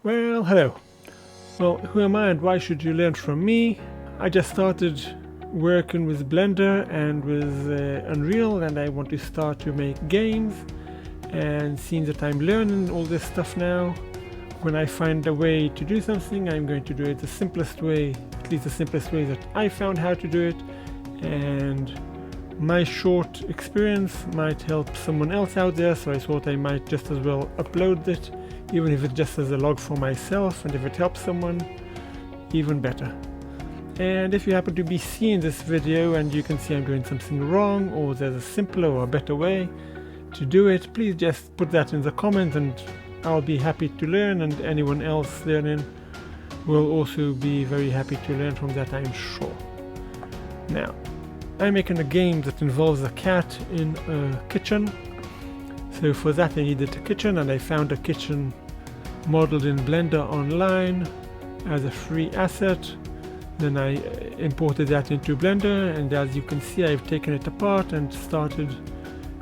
Well, hello. Well, who am I and why should you learn from me? I just started working with Blender and with Unreal, and I want to start to make games. And seeing that I'm learning all this stuff now, when I find a way to do something, I'm going to do it the simplest way, at least the simplest way that I found how to do it. And my short experience might help someone else out there, so I thought I might just as well upload it, even if it's just as a log for myself, and if it helps someone, even better. And if you happen to be seeing this video and you can see I'm doing something wrong, or there's a simpler or a better way to do it, please just put that in the comments and I'll be happy to learn, and anyone else learning will also be very happy to learn from that, I'm sure. Now, I'm making a game that involves a cat in a kitchen. So for that I needed a kitchen, and I found a kitchen modeled in Blender online as a free asset. Then I imported that into Blender, and as you can see I've taken it apart and started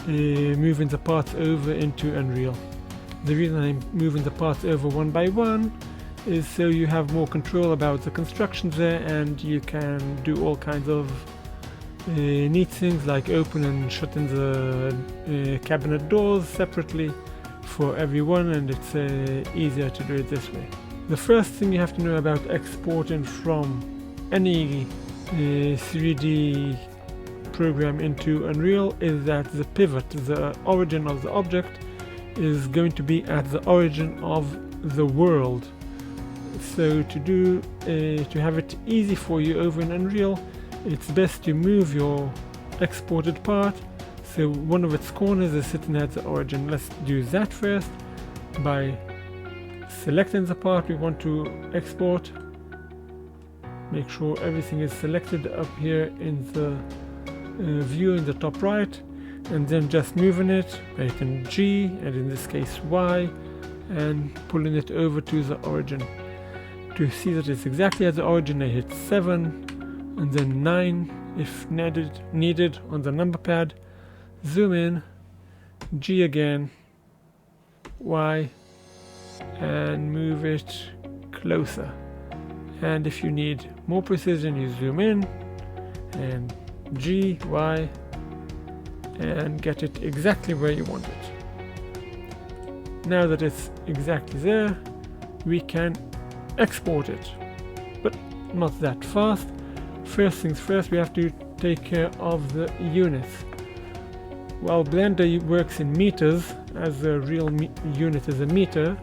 moving the parts over into Unreal. The reason I'm moving the parts over one by one is so you have more control about the constructions there, and you can do all kinds of neat things like open and shutting the cabinet doors separately for everyone, and it's easier to do it this way. The first thing you have to know about exporting from any 3D program into Unreal is that the pivot, the origin of the object, is going to be at the origin of the world. So to have it easy for you over in Unreal, it's best to move your exported part so one of its corners is sitting at the origin. Let's do that first by selecting the part we want to export. Make sure everything is selected up here in the view in the top right, and then just moving it by hitting G, and in this case Y, and pulling it over to the origin. To see that it's exactly at the origin, I hit 7 and then 9 if needed on the number pad. Zoom in, G again, Y, and move it closer. And if you need more precision, you zoom in and G, Y, and get it exactly where you want it. Now that it's exactly there, we can export it, but not that fast. First things first, we have to take care of the units. While Blender works in meters, as a real unit is a meter,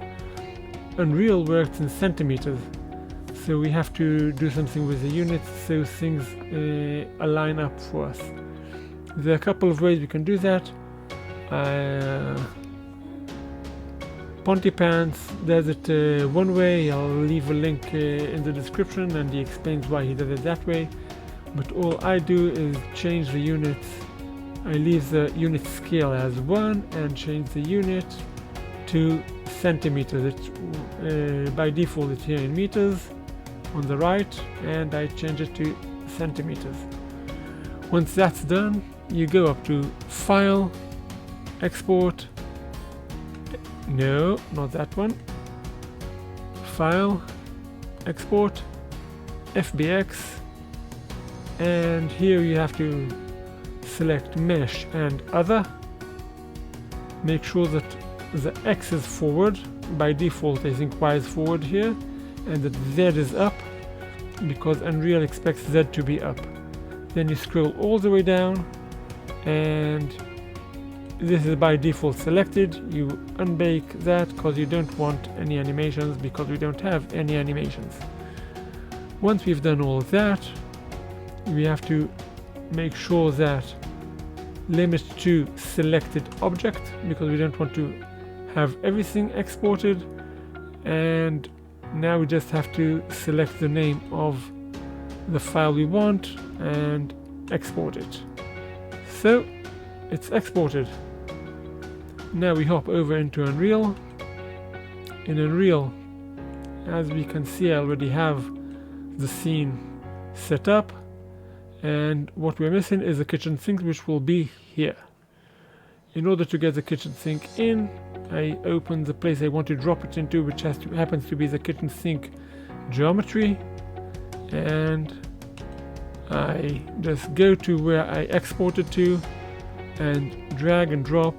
Unreal works in centimeters. So we have to do something with the units so things align up for us. There are a couple of ways we can do that. Pontypants does it one way. I'll leave a link in the description, and he explains why he does it that way. But all I do is change the units. I leave the unit scale as 1 and change the unit to centimeters. By default it's here in meters on the right, and I change it to centimeters. Once that's done, you go up to File, Export. No, not that one. File, Export, FBX, and here you have to select Mesh and Other. Make sure that the X is forward. By default I think Y is forward here, and that Z is up because Unreal expects Z to be up. Then you scroll all the way down, and this is by default selected. You unbake that because you don't want any animations, because we don't have any animations. Once we've done all that, we have to make sure that limit to selected object, because we don't want to have everything exported. And now we just have to select the name of the file we want and export it. So it's exported. Now we hop over into Unreal. In Unreal, as we can see, I already have the scene set up, and what we're missing is the kitchen sink, which will be here. In order to get the kitchen sink in, I open the place I want to drop it into, which happens to be the kitchen sink geometry, and I just go to where I exported to and drag and drop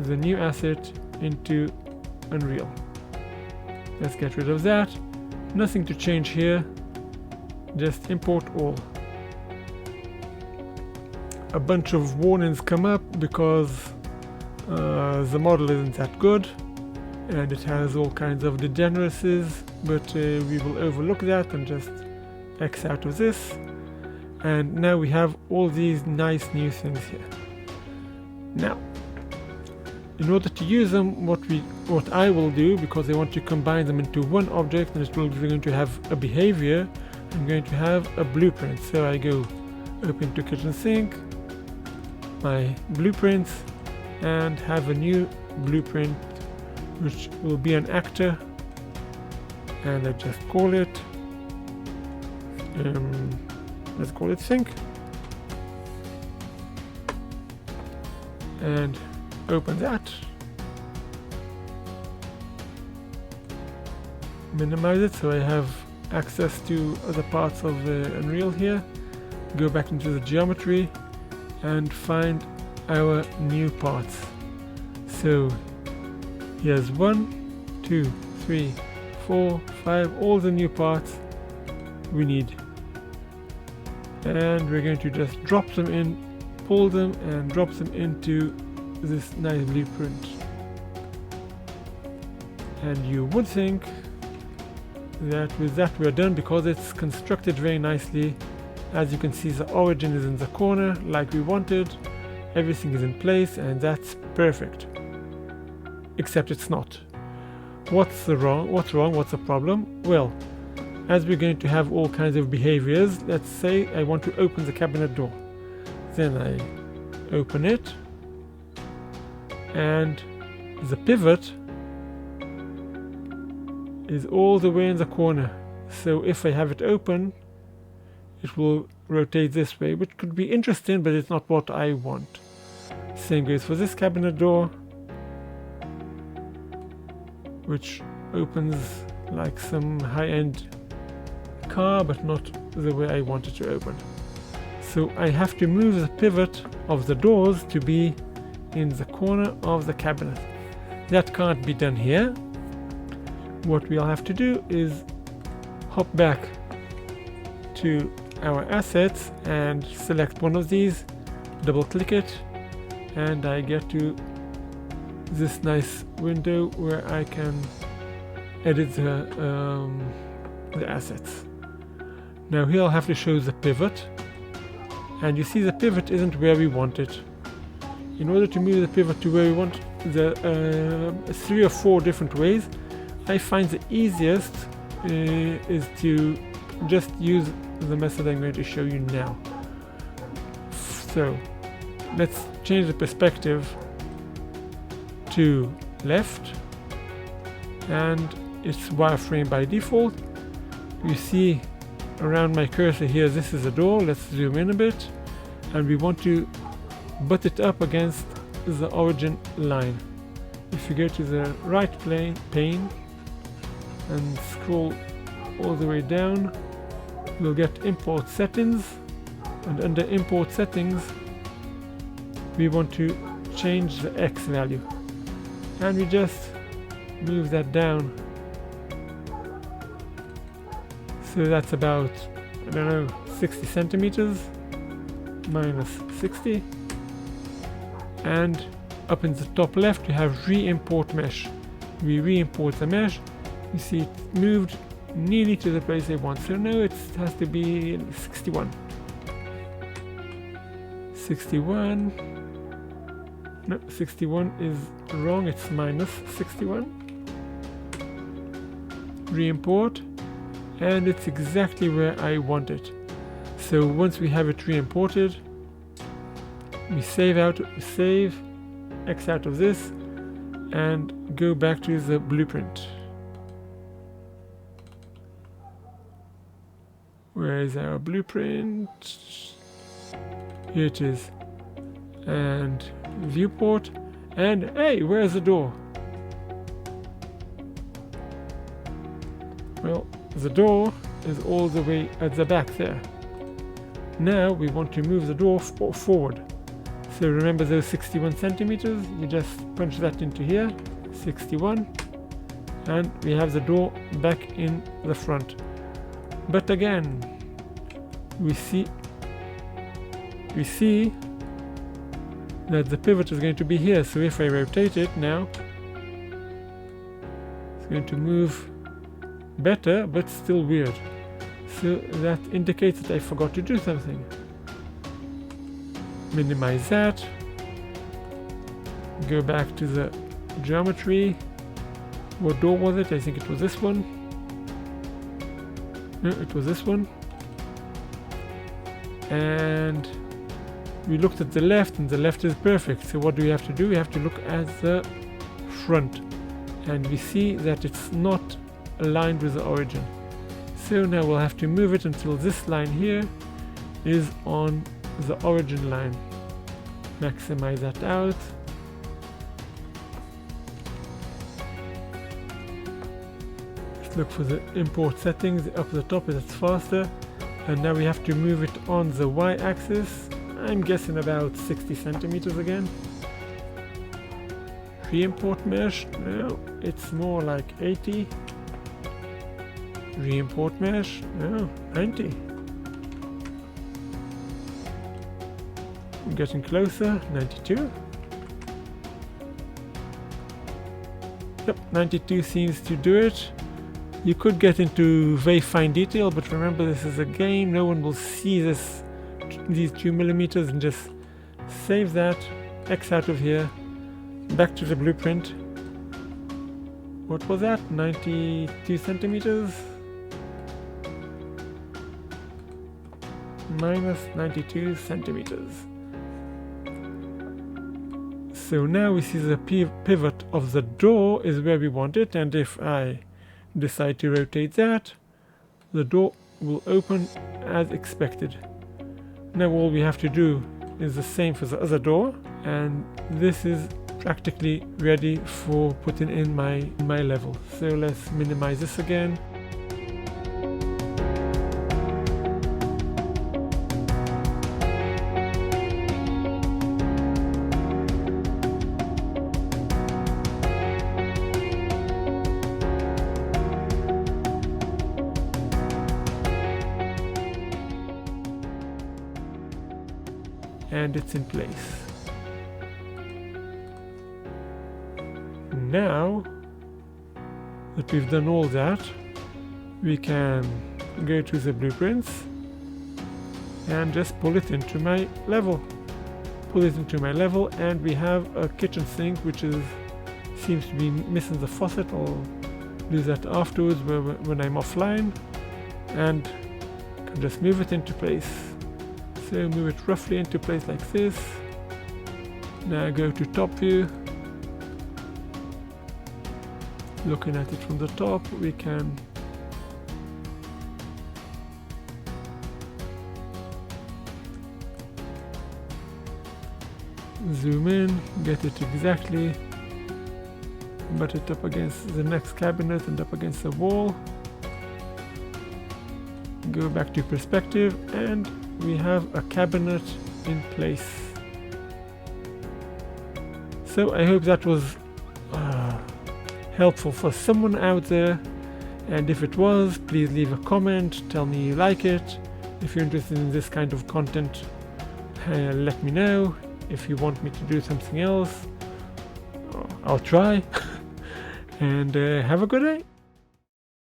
the new asset into Unreal. Let's get rid of that. Nothing to change here, just import all. A bunch of warnings come up because the model isn't that good and it has all kinds of degeneracies, but we will overlook that and just X out of this. And now we have all these nice new things here. Now, in order to use them, what I will do, because I want to combine them into one object and it's going to have a behavior, I'm going to have a blueprint. So I go open to kitchen sink, my blueprints, and have a new blueprint which will be an actor, and I just call it let's call it sink, and open that, minimize it so I have access to other parts of Unreal here, go back into the geometry and find our new parts. So here's 1, 2, 3, 4, 5, all the new parts we need, and we're going to just drop them in, pull them and drop them into this nice blueprint. And you would think that with that we're done, because it's constructed very nicely. As you can see, the origin is in the corner like we wanted, everything is in place, and that's perfect. Except it's not. What's wrong? What's the problem? Well, as we're going to have all kinds of behaviors, let's say I want to open the cabinet door. Then I open it, and the pivot is all the way in the corner. So if I have it open, it will rotate this way, which could be interesting, but it's not what I want. Same goes for this cabinet door, which opens like some high-end car, but not the way I want it to open. So I have to move the pivot of the doors to be in the corner of the cabinet. That can't be done here. What we'll have to do is hop back to our assets and select one of these, double click it, and I get to this nice window where I can edit the assets. Now here I'll have to show the pivot, and you see the pivot isn't where we want it. In order to move the pivot to where we want, the 3 or 4 different ways. I find the easiest is to just use the method I'm going to show you now. So let's change the perspective to left, and it's wireframe by default. You see around my cursor here, this is a door. Let's zoom in a bit, and we want to butt it up against the origin line. If you go to the right pane and scroll all the way down, you'll get import settings, and under import settings we want to change the X value, and we just move that down. So that's about, I don't know, 60 centimeters minus 60, and up in the top left you have re-import mesh. We re-import the mesh. You see it moved nearly to the place I want. So now it has to be 61. 61. No, 61 is wrong. It's minus 61. Re-import, and it's exactly where I want it. So once we have it re-imported, we save, X out of this, and go back to the blueprint. Where is our blueprint? Here it is. And viewport, and hey, where's the door? Well, the door is all the way at the back there. Now we want to move the door forward. So remember those 61 centimeters? You just punch that into here, 61, and we have the door back in the front. But again, we see that the pivot is going to be here. So if I rotate it now, it's going to move better, but still weird. So that indicates that I forgot to do something. Minimize that. Go back to the geometry. What door was it? I think it was this one. No, it was this one. And we looked at the left, and the left is perfect. So what do we have to do? We have to look at the front, and we see that it's not aligned with the origin. So now we'll have to move it until this line here is on the origin line. Maximize that out. Let's look for the import settings. Up the top is faster. And now we have to move it on the y-axis. I'm guessing about 60 centimeters again. Re-import mesh. No, it's more like 80. Re-import mesh. No, 90. I'm getting closer. 92. Yep, 92 seems to do it. You could get into very fine detail, but remember this is a game. No one will see these 2 millimeters, and just save that. X out of here. Back to the blueprint. What was that? 92 centimeters? Minus 92 centimeters. So now we see the pivot of the door is where we want it, and if I decide to rotate that, the door will open as expected. Now all we have to do is the same for the other door, and this is practically ready for putting in my level. So let's minimize this again. And it's in place. Now that we've done all that, we can go to the blueprints and just pull it into my level. Pull it into my level, and we have a kitchen sink which seems to be missing the faucet. I'll do that afterwards when I'm offline, and can just move it into place. So move it roughly into place like this. Now go to top view. Looking at it from the top, we can zoom in, get it exactly, butt it up against the next cabinet and up against the wall. Go back to perspective, and we have a cabinet in place. So I hope that was helpful for someone out there, and if it was, please leave a comment, tell me you like it. If you're interested in this kind of content, let me know. If you want me to do something else, I'll try. And have a good day.